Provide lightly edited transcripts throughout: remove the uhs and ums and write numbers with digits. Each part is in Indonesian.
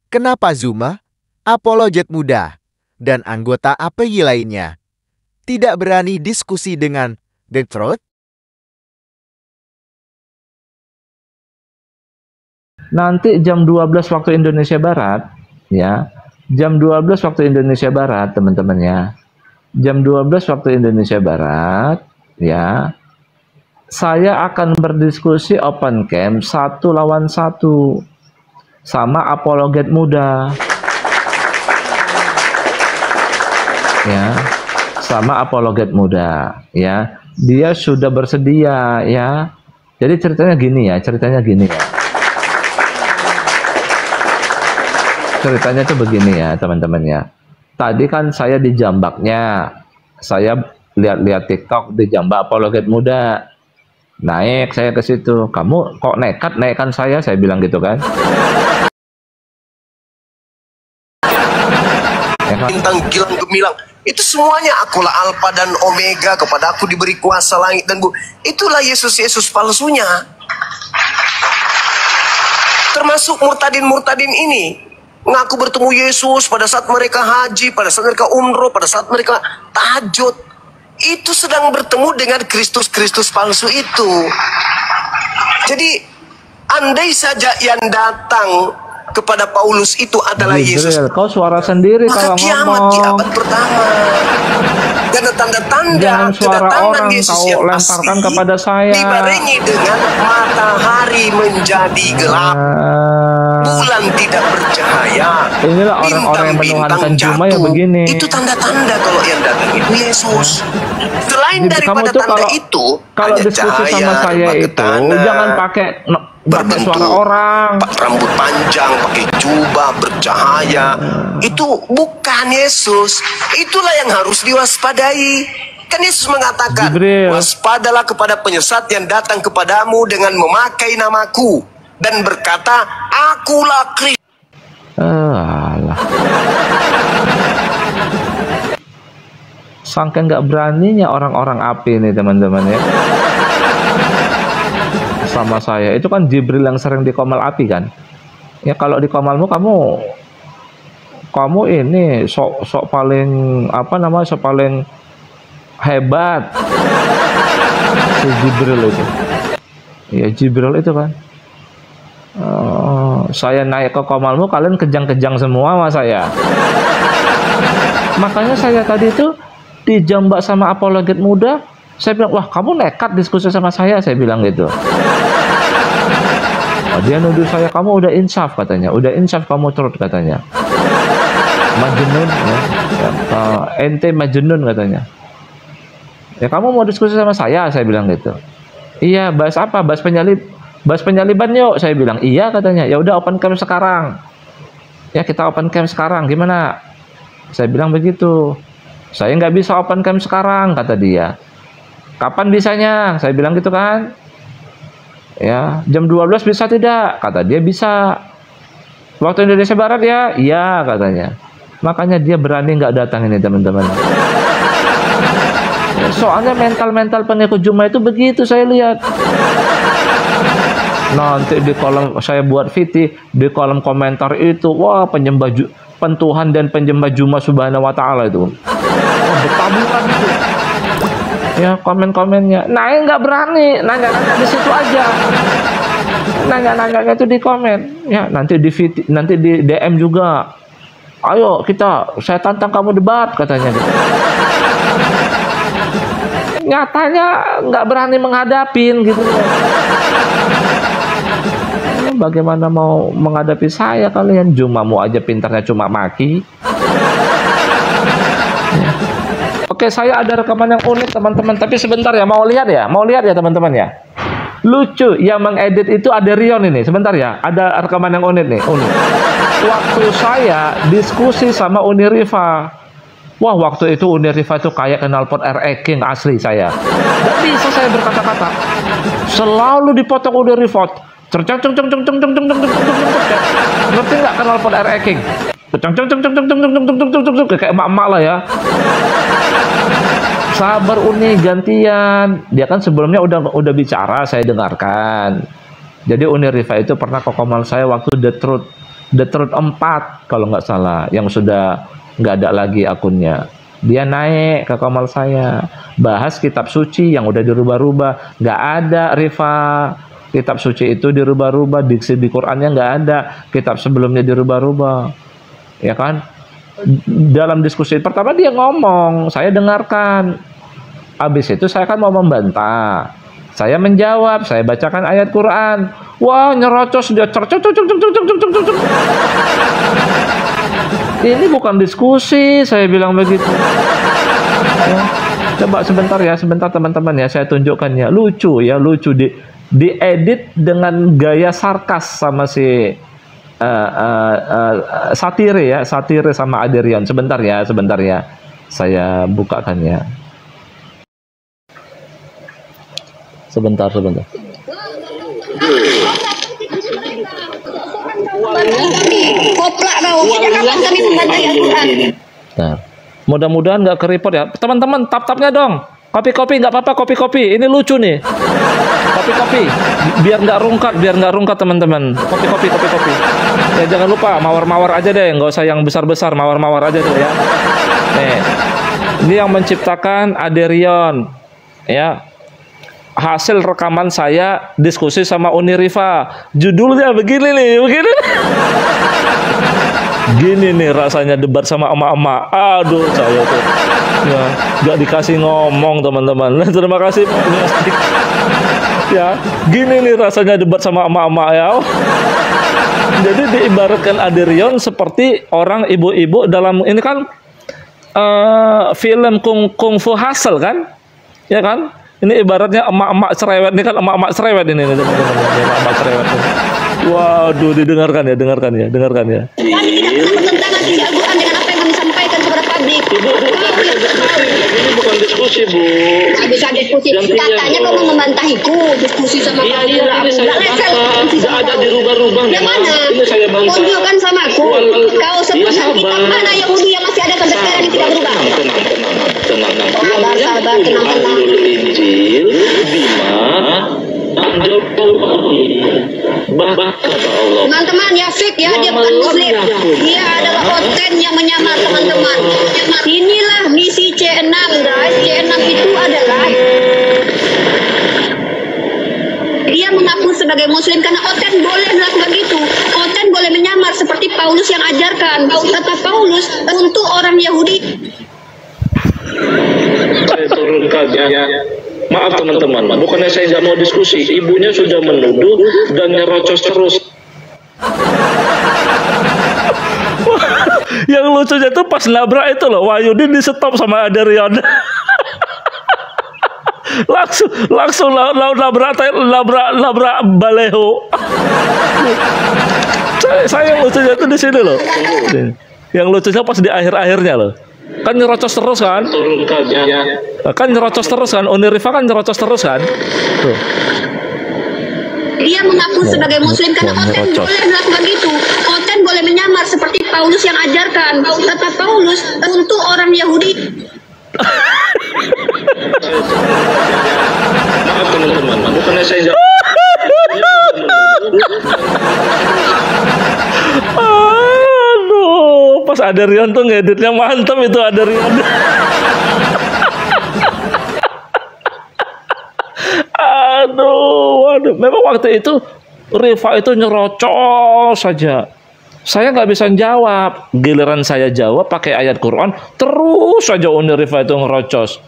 Kenapa Zuma, apologet muda, dan anggota API lainnya tidak berani diskusi dengan The Truth? Nanti jam 12 waktu Indonesia Barat, ya. Jam 12 waktu Indonesia Barat, teman-teman ya. Jam 12 waktu Indonesia Barat, ya. Saya akan berdiskusi open camp 1 lawan 1 sama apologet muda. Ya. Sama apologet muda, ya. Dia sudah bersedia, ya. Jadi ceritanya gini ya. Ceritanya tuh begini ya teman-teman ya. Tadi kan saya di Jambaknya, saya lihat-lihat TikTok di Jambak apologet muda. Naik saya ke situ. Kamu kok nekat naikkan saya bilang gitu kan. Bintang gilang gemilang, itu semuanya akulah Alfa dan Omega, kepada aku diberi kuasa langit dan bumi. Itulah Yesus palsunya. Termasuk murtadin ini ngaku bertemu Yesus pada saat mereka haji, pada saat mereka umroh, pada saat mereka tahajud. Itu sedang bertemu dengan Kristus palsu itu. Jadi andai saja yang datang kepada Paulus itu adalah Yesus, kau suara sendiri maka kalau kiamat ngomong. di abad pertama. Karena tanda-tanda kedatangan Yesus yang lemparkan asli kepada saya. dibarengi dengan matahari menjadi gelap, bulan tidak bercahaya, Inilah orang-orang yang menuhankan Zuma yang begini. Itu tanda-tanda kalau yang datang itu Yesus. Selain Jadi daripada kamu tuh tanda itu, kalau ada diskusi cahaya, sama saya berbagai itu tanda, jangan pakai berbentuk suara orang. rambut panjang, pakai jubah, bercahaya. Itu bukan Yesus. Itulah yang harus diwaspadai. Kan Yesus mengatakan, Jibril. waspadalah kepada penyesat yang datang kepadamu dengan memakai namaku dan berkata, akulah Kristus. Alah. Sangka nggak beraninya orang-orang api nih teman-teman ya. Sama saya itu kan Jibril yang sering di komal api kan. Ya kalau di komalmu kamu ini sok paling sok paling hebat. Si Jibril itu. Ya Jibril itu kan. Saya naik ke komalmu kalian kejang-kejang semua sama saya. Makanya saya tadi itu dijambak sama apologet muda. Saya bilang, wah kamu nekat diskusi sama saya bilang gitu. Dia nuduh saya, kamu udah insaf katanya, udah insaf kamu turut katanya. Majnun ya, ente majnun katanya. Ya kamu mau diskusi sama saya bilang gitu. Iya, bahas apa? Bahas penyaliban yuk, saya bilang. Iya katanya. Ya udah open camp sekarang. Ya kita open camp sekarang, gimana? Saya bilang begitu. Saya nggak bisa open camp sekarang kata dia. Kapan bisanya? Saya bilang gitu kan. Ya, jam 12 bisa tidak? Kata dia bisa. Waktu Indonesia Barat ya? Iya katanya. Makanya dia berani nggak datang ini teman-teman. Ya, soalnya mental pengikut Zuma itu begitu saya lihat. Nanti di kolom saya buat VT, di kolom komentar itu, wah pentuhan dan penyembah Zuma Subhanahu wa Ta'ala itu. Wah, bertaburan itu. Ya komen-komennya, nggak berani nanya-nanya di situ aja, nanya-nanya itu di komen, ya nanti di DM juga, ayo saya tantang kamu debat katanya. Nyatanya nggak berani menghadapin gitu. Bagaimana mau menghadapi saya kalian? Zumamu aja pintarnya cuma maki. Oke, saya ada rekaman yang unik teman-teman, tapi sebentar ya, mau lihat ya teman-teman ya. Lucu, yang mengedit itu ada Rion ini, sebentar ya, ada rekaman yang unik nih, unik. Waktu saya diskusi sama Uniriva, wah waktu itu Uniriva itu kayak knalpot RE King asli saya. Gak bisa saya berkata-kata, selalu dipotong Uniriva, ngerti nggak knalpot RE King? Kayak emak-emak lah ya. Sabar Uni, gantian. Dia kan sebelumnya udah bicara, saya dengarkan. Jadi Uniriva itu pernah ke komal saya waktu The The Truth 4 kalau nggak salah, yang sudah nggak ada lagi akunnya. Dia naik ke kamar saya, bahas kitab suci yang udah dirubah-rubah. Nggak ada, Rifa. Kitab suci itu dirubah-rubah, diksi di Qur'annya nggak ada. Kitab sebelumnya dirubah-rubah. Ya kan? Dalam diskusi pertama dia ngomong, saya dengarkan. Habis itu saya kan mau membantah. Saya menjawab, saya bacakan ayat Quran. Wah, nyerocos dia. Ini bukan diskusi, saya bilang begitu. Ya, coba sebentar teman-teman ya, saya tunjukkan ya. Lucu ya, lucu diedit dengan gaya sarkas sama si satire sama Aderian. Sebentar ya. Saya bukakan ya. Sebentar. Koprak kau, sejak kapan kami membantai Al-Quran? Nah, mudah-mudahan nggak keripot ya. Teman-teman, tap-tapnya dong. Kopi-kopi nggak apa-apa, kopi-kopi. Ini lucu nih. Kopi-kopi. Biar nggak rungkat teman-teman. Kopi-kopi. Ya jangan lupa mawar-mawar aja deh, nggak usah yang besar-besar, mawar-mawar aja deh ya. Nih, ini yang menciptakan Aderion. Ya. Hasil rekaman saya diskusi sama Uni Rifa. Judulnya begini. Gini nih rasanya debat sama emak-emak. Aduh, saya tuh ya nggak dikasih ngomong teman-teman. Terima kasih Pak. Ya, gini nih rasanya debat sama emak-emak ya. Jadi diibaratkan Aderion seperti orang ibu-ibu dalam ini kan film kungfu Hustle kan, ya kan? Ini ibaratnya emak-emak cerewet, ini kan emak-emak cerewet ini teman-teman, emak-emak cerewet. Waduh, dengarkan ya. Kami tidak pernah bertentangan isi Al-Quran dengan apa yang kami sampaikan kepada publik. Ini bukan diskusi, Bu. Nggak bisa diskusi. Katanya kau mau membantahiku, diskusi sama kau. Tidak ada dirubah-rubah. Yang mana? Ini saya bantah. Tunjukkan sama aku. Kau sebutkan kitab mana Yahudi yang masih ada sampai sekarang yang tidak berubah. Tenang. Sabar, tenang. Injil Teman-teman, ya fik ya, dia bukan muslim. Dia adalah konten yang menyamar teman-teman. Inilah misi C6 guys. C6 itu adalah dia mengaku sebagai muslim karena Oten boleh melakukan itu. Oten boleh menyamar seperti Paulus yang ajarkan. Kata Paulus untuk orang Yahudi. Saya turunkan ya. Maaf teman-teman, bukannya saya nggak mau diskusi, ibunya sudah menuduh dan nyerocos terus. Yang lucunya tuh pas nabrak itu loh, Wahyudi di stop sama Aderion. langsung nabrak baleho. Saya yang lucunya tuh di sini loh. Yang lucunya pas di akhir-akhirnya loh. Kan nyerocos terus kan? Kan nyerocos terus kan? Uni Rifa kan nyerocos terus kan? Tuh. Dia mengaku sebagai muslim karena Oten boleh melakukan itu. Oten boleh menyamar seperti Paulus yang ajarkan. Kata Paulus untuk orang Yahudi. Maaf teman-teman, bukannya saya nggak. Aduh, pas Aderion tuh ngeditnya mantap itu Aderion. Waduh, memang waktu itu Rifa itu nyerocos saja. Saya nggak bisa jawab. Giliran saya jawab pakai ayat Quran, terus saja Uni Rifa itu ngerocos.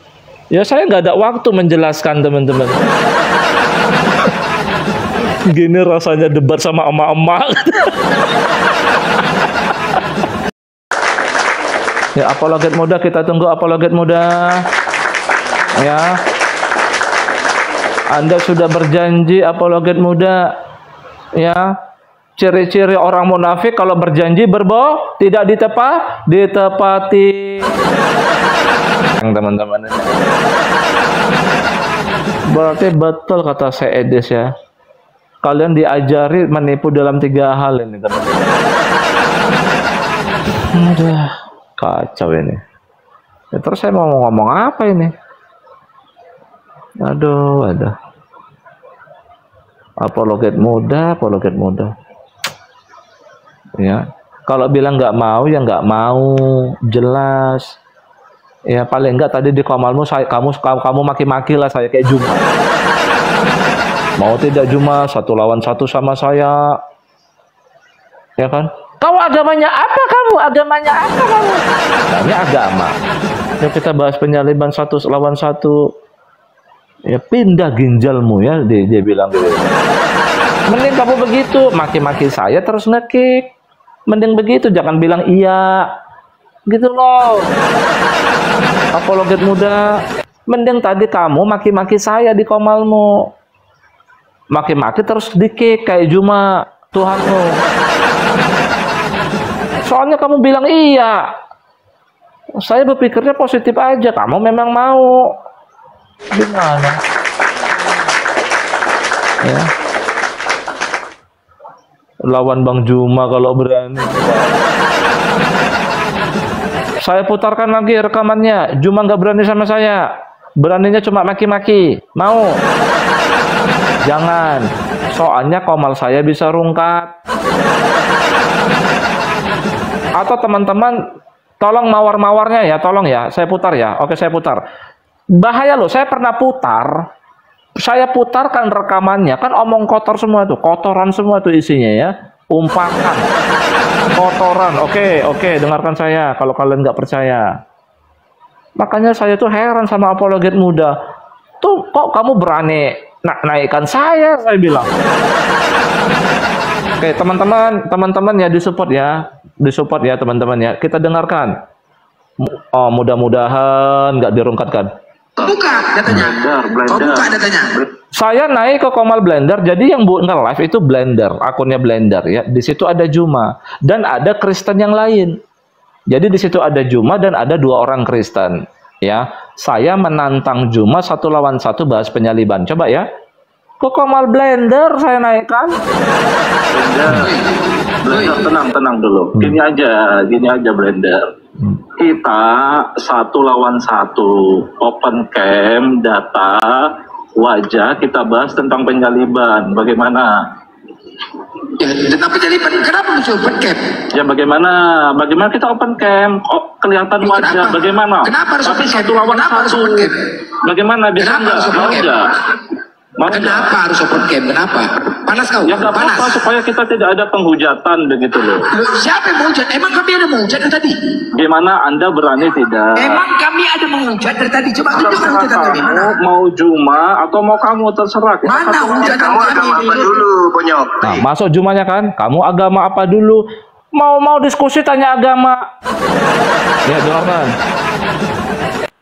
Ya saya nggak ada waktu menjelaskan teman-teman. Gini rasanya debat sama emak-emak. Ya, apologet muda, kita tunggu apologet muda. Ya. Anda sudah berjanji apologet muda. Ya. Ciri-ciri orang munafik kalau berjanji berbohong tidak ditepati. Teman-teman. Berarti betul kata Seedis ya. Kalian diajari menipu dalam 3 hal ini, teman-teman. Aduh, kacau ini. Ya, terus saya mau ngomong apa ini? Aduh. Apologet muda. Ya, kalau bilang nggak mau ya nggak mau, jelas. Ya paling enggak tadi di komalmu kamu maki-maki lah saya kayak Juma. Mau tidak Juma 1-lawan-1 sama saya, ya kan? Kau agamanya apa kamu? Agamanya apa kamu? Nah, ini agama. Ya, kita bahas penyaliban 1-lawan-1. Ya pindah ginjalmu ya, dia bilang gitu. Mending kamu begitu, maki-maki saya terus ngekick. Mending begitu, jangan bilang iya. Gitu loh. Apologet muda. Mending tadi kamu maki-maki saya di komalmu. Maki-maki terus di-kick kayak Juma Tuhanmu. Soalnya kamu bilang iya. Saya berpikirnya positif aja. Kamu memang mau. Gimana? Ya. Lawan Bang Juma kalau berani. Saya putarkan lagi rekamannya. Juma nggak berani sama saya. Beraninya cuma maki-maki. Mau? Jangan. Soalnya komal saya bisa rungkat. Atau teman-teman tolong mawar-mawarnya ya, tolong ya. Saya putar ya. Oke, saya putar. Bahaya loh, saya pernah putar. Saya putarkan rekamannya, kan omong kotor semua tuh, kotoran semua tuh isinya ya, umpakan, kotoran. Oke, dengarkan saya kalau kalian nggak percaya. Makanya saya tuh heran sama apologet muda. Tuh kok kamu berani naikkan saya bilang. Oke, teman-teman ya disupport ya teman-teman ya. Kita dengarkan. Oh, mudah-mudahan nggak dirungkatkan. Buka datanya. Buka datanya. Saya naik ke Komal Blender, jadi yang nge-live itu Blender, akunnya Blender ya. Di situ ada Juma dan ada Kristen yang lain. Jadi di situ ada Juma dan ada 2 orang Kristen ya. Saya menantang Juma 1-lawan-1 bahas penyaliban. Coba ya. Ke Komal Blender saya naikkan. Blender, tenang dulu. Gini aja Blender. Kita 1-lawan-1 open cam, data, wajah, kita bahas tentang penyaliban. Bagaimana? Ya, tentang penyaliban. Kenapa muncul open cam? Ya bagaimana kita open cam? Kelihatan wajah. Kenapa? Bagaimana? Kenapa harus open cam? 1-lawan-1. Bagaimana? Bisa nggak? Mau nggak? Kenapa harus open cam? Kenapa? Panas kau? Ya nggak Panas. apa-apa supaya kita tidak ada penghujatan begitu loh. Siapa yang menghujat? Emang kami ada menghujat dari tadi? Gimana Anda berani tidak? Emang kami ada menghujat dari tadi? Coba tunjukkan hujatan kami. Mana? Mau Juma atau mau kamu terserah. Kita Mana hujatan Kamu agama apa dulu, Bonyok? Nah, masuk Jumanya kan? Kamu agama apa dulu? Mau diskusi tanya agama. Ya, dengarkan.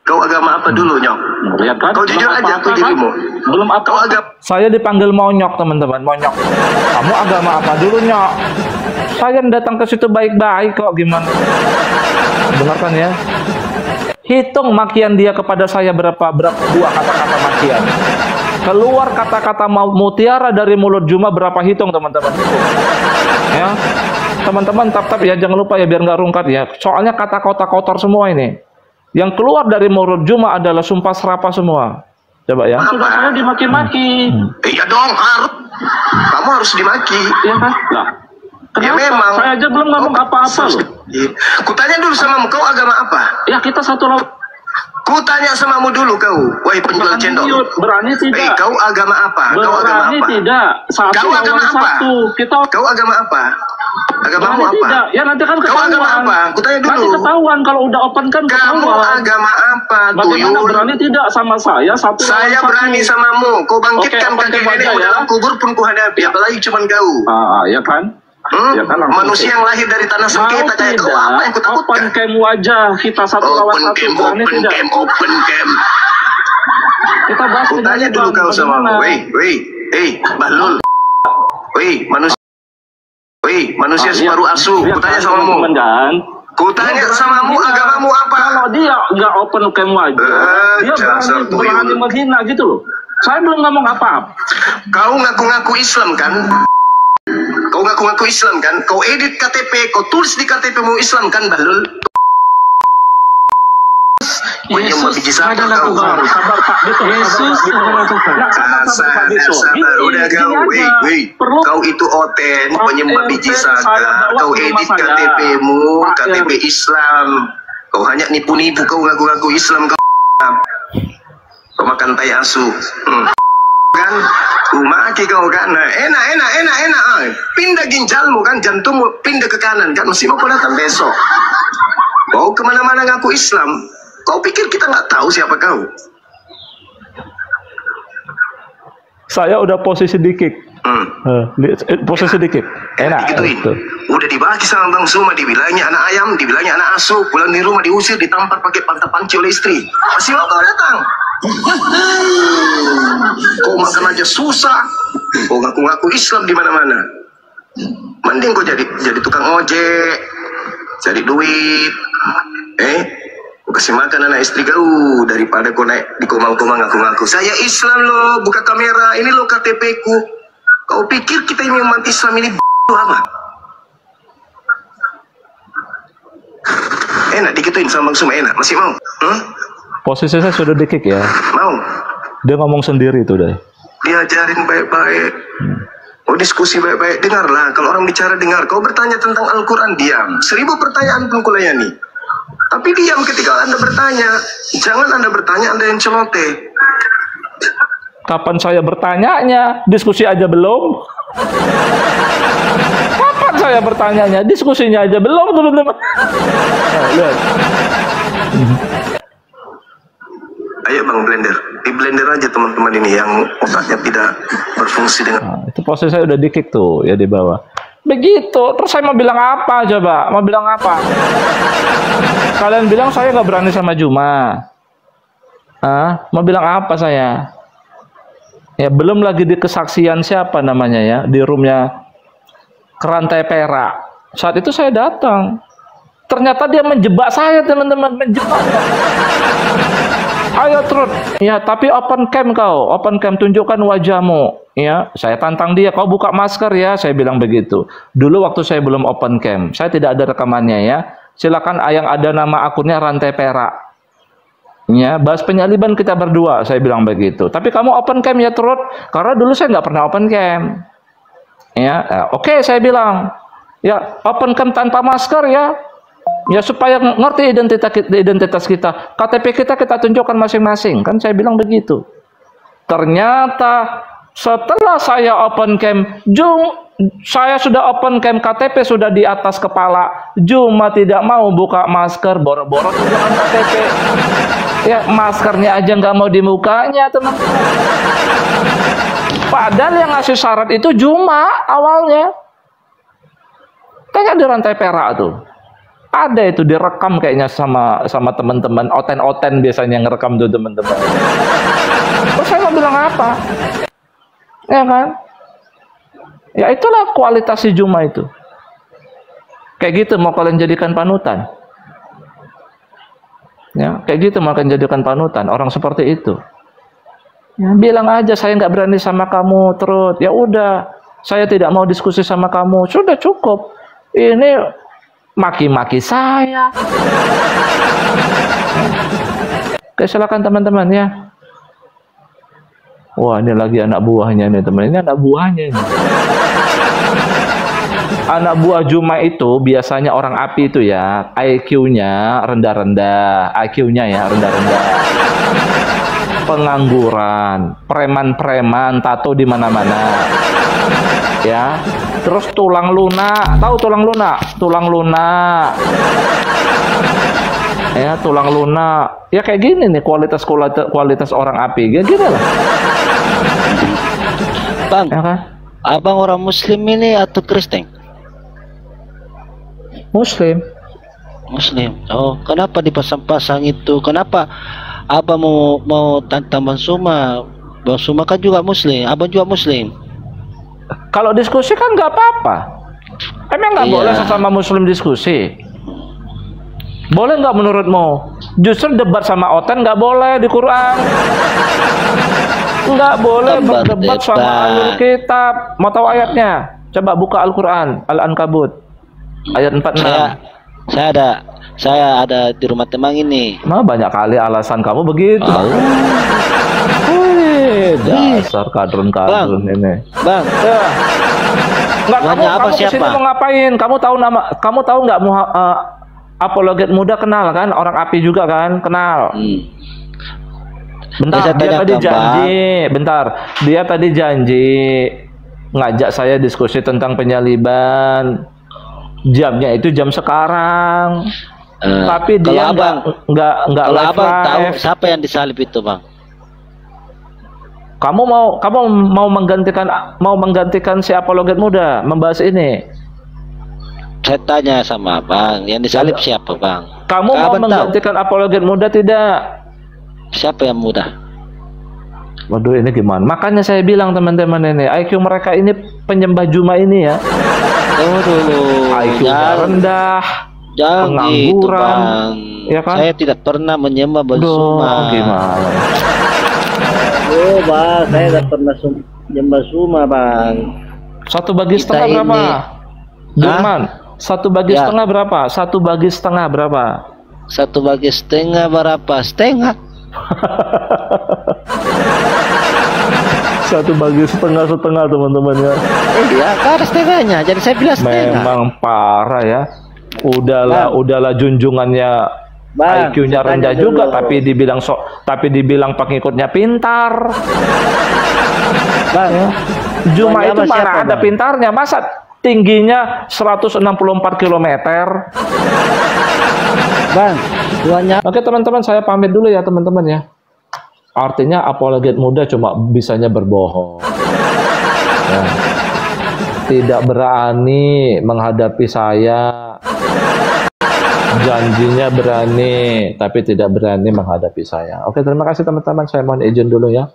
Kau agama apa dulu, Nyok? Lihat kan? Kau jujur aja aku dirimu. Belum apa? Kau agama Saya dipanggil monyok, teman-teman, monyok. Kamu agama apa dulu, Nyok? Saya datang ke situ baik-baik kok, gimana? Dengarkan ya. Hitung makian dia kepada saya berapa 2 kata-kata makian. Keluar kata-kata mutiara dari mulut Juma berapa, hitung teman-teman. Ya. Teman-teman tap-tap ya, jangan lupa ya biar nggak rungkat ya. Soalnya kata-kata kotor semua ini. Yang keluar dari mulut Juma adalah sumpah serapah semua. Coba ya. Sudah saya dimaki-maki. Iya dong, harus. Kamu harus dimaki. Iya kan? Lah. Ya Kenapa? memang. Saya aja belum ngomong apa-apa loh. Kutanya dulu samamu, kau agama apa? Ya kita 1-lawan. Kutanya samamu dulu kau, wahai penjual cendol. Berani tidak? Kau agama apa? Kau agama Berani apa? tidak? Kau agama apa? 1-lawan-1. Kita Kau agama apa? Agamamu berani apa? tidak? Ya nanti kan Kau ketahuan. agama apa? Kutanya dulu. Nanti ketahuan kalau udah open kan Kamu ketahuan. agama apa, Bagaimana tuyul? berani tidak sama saya? 1-lawan-1. Saya berani samamu. Kau bangkitkan Oke, kakek open nenekmu ya. dalam kubur pun kuhadapi. Apalagi cuman kau. Ya kan? Ya kan, langsung Manusia yang lahir dari tanah Mau sengketa kayak kau, tidak? apa yang kutakutkan? Open cam wajah kita 1-lawan-1. Berani tidak? Open cam. Kita bahas Kutanya dulu kau samamu. Weh, Bahlul. Manusia separuh asu. Kutanya samamu. Kutanya samamu, agamamu apa? Kalau dia nggak open cam wajah, dia dasar berani tuyul. menghina gitu loh. Saya belum ngomong apa-apa. Kau ngaku-ngaku Islam kan? Kau ngaku-ngaku Islam kan? Kau edit KTP, kau tulis di KTP-mu Islam kan, Bahlul? Penyembah biji sangka adalah kau. Tuhan. Sabar Pak, betul. Yesus adalah Tuhan. Sabar. Udah kau itu oten penyembah biji sangka. Kau edit KTP-mu, KTP Islam. Kau hanya nipu-nipu, kau ngaku-ngaku Islam kau. Kau makan tai asu. Kan maki kau kan. Enak. Pindah ginjalmu kan, jantungmu pindah ke kanan kan, masih mau kau datang besok. Kau kemana-mana ngaku Islam. Kau pikir kita nggak tahu siapa kau? Saya udah posisi dikik. Posisi dikik. Enak. Digituin. Udah dibagi sama Bang Suma, dibilangnya anak ayam, dibilangnya anak asu, pulang di rumah diusir, ditampar pakai panci oleh istri. Masih mau kau datang? Kau makan aja susah. Kau ngaku-ngaku Islam di mana-mana. Mending kau jadi tukang ojek, cari duit. Kau kasih makan anak istri kau daripada kau naik di komang-komang ngaku-ngaku. Saya Islam loh, buka kamera. Ini loh KTP-ku. Kau pikir kita ini umat Islam ini apa? Enak digituin sama Bang Suma, enak. Masih mau? Posisi saya sudah dikik ya. Mau? Dia ngomong sendiri tuh deh. Diajarin baik-baik. Oh, diskusi baik-baik. Dengarlah, kalau orang bicara dengar. Kau bertanya tentang Al-Quran, diam. 1000 pertanyaan pun kulayani. Tapi diam ketika Anda bertanya. Jangan Anda bertanya, Anda yang celoteh. Kapan saya bertanyanya? Diskusi aja belum. Kapan saya bertanyanya? Diskusinya aja belum, teman-teman. Nah, lihat. Ayo Bang blender. Di blender aja teman-teman ini yang otaknya tidak berfungsi dengan... Nah, itu posisi saya udah dikik tuh ya di bawah. Begitu. Terus saya mau bilang apa coba? Mau bilang apa? Kalian bilang saya nggak berani sama Juma. Mau bilang apa saya? Ya belum lagi di kesaksian siapa namanya ya di roomnya Kerantai Perak. Saat itu saya datang. Ternyata dia menjebak saya teman-teman, menjebak. Ayo terus, ya tapi open cam kau, open cam tunjukkan wajahmu. Ya, saya tantang dia, kau buka masker ya, saya bilang begitu. Dulu waktu saya belum open cam, saya tidak ada rekamannya ya. Silakan yang ada nama akunnya Rantai Perak. Ya, bahas penyaliban kita berdua, saya bilang begitu. Tapi kamu open cam ya terus, karena dulu saya nggak pernah open cam. Ya, oke, saya bilang, ya open cam tanpa masker ya. Ya supaya ngerti identitas kita, KTP kita tunjukkan masing-masing, kan saya bilang begitu. Ternyata setelah saya open cam, saya sudah open cam, KTP sudah di atas kepala, Juma tidak mau buka masker, boro-boro tunjukkan KTP. Ya maskernya aja nggak mau di mukanya, teman-teman. Padahal yang ngasih syarat itu Juma awalnya. Tanya di Rantai Perak tuh. Ada itu direkam kayaknya sama teman-teman, oten-oten biasanya ngerekam tuh teman-teman. Terus saya mau bilang apa? Ya kan? Ya itulah kualitas si Juma itu. Kayak gitu mau kalian jadikan panutan. Ya, kayak gitu mau kalian jadikan panutan orang seperti itu. Ya, bilang aja saya nggak berani sama kamu terus. Ya udah, saya tidak mau diskusi sama kamu. Sudah cukup. Ini maki-maki saya. Oke, silakan teman-teman ya. Wah, ini lagi anak buahnya nih teman. Ini anak buahnya ini. Anak buah Juma itu biasanya orang api itu ya, IQ-nya rendah-rendah, IQ-nya ya rendah-rendah. Pengangguran, preman-preman, tato di mana-mana. Ya. Terus tulang lunak, tahu tulang lunak? Tulang lunak. Ya, tulang lunak. Ya kayak gini nih kualitas orang api. Ya gini lah. Bang, ya kan? abang orang Muslim ini atau Kristen? Muslim. Muslim. Oh, kenapa dipasang-pasang itu? Kenapa abang mau tantang Bang Suma? Bang Suma kan juga Muslim, abang juga Muslim. Kalau diskusi kan nggak apa-apa. Emang nggak boleh sesama Muslim diskusi? Boleh nggak menurutmu? Justru debat sama oten nggak boleh di Quran. Nggak boleh berdebat sama alur kitab. Mau tahu ayatnya? Coba buka Al-Quran, Al-Ankabut ayat 46. Saya ada di rumah teman ini. Nah, banyak kali alasan kamu begitu. Dasar kadrun-kadrun ini. Bang. Enggak, Apa kamu kesini siapa? mau ngapain? Kamu tahu nggak apologet muda kenal kan? Orang api juga kan? Kenal. Bentar, dia tadi janji ngajak saya diskusi tentang penyaliban. Jamnya itu jam sekarang. Tapi dia nggak live. Abang tahu siapa yang disalib itu, Bang? Kamu mau menggantikan si apologet muda membahas ini? Saya tanya sama Bang, yang disalib siapa, Bang? Kamu mau menggantikan apologet muda tidak? Siapa yang muda? Waduh, ini gimana? Makanya saya bilang teman-teman ini, IQ mereka ini penyembah Juma ini ya. IQ-nya rendah, jangan gitu, pengangguran, Bang. Ya kan? Saya tidak pernah menyembah Zuma. Gimana? Bang, saya tidak pernah menyembah Zuma, Bang. Satu bagi setengah berapa? Durman, satu bagi setengah berapa? Satu bagi setengah berapa? Satu bagi setengah berapa? Setengah. Satu bagi setengah teman-teman ya. Iya, kan setengahnya. Jadi saya bilang setengah. Memang parah ya. Udahlah junjungannya IQ-nya rendah juga, tapi dibilang pengikutnya pintar. Bang, ya. Juma itu mana ada pintarnya? Masa tingginya 164 km? Bang, tuanya. Oke teman-teman, saya pamit dulu ya teman-teman ya. Artinya apologet muda cuma bisanya berbohong. Ya. Tidak berani menghadapi saya. Janjinya berani, tapi tidak berani menghadapi saya. Oke, terima kasih teman-teman. Saya mohon izin dulu ya.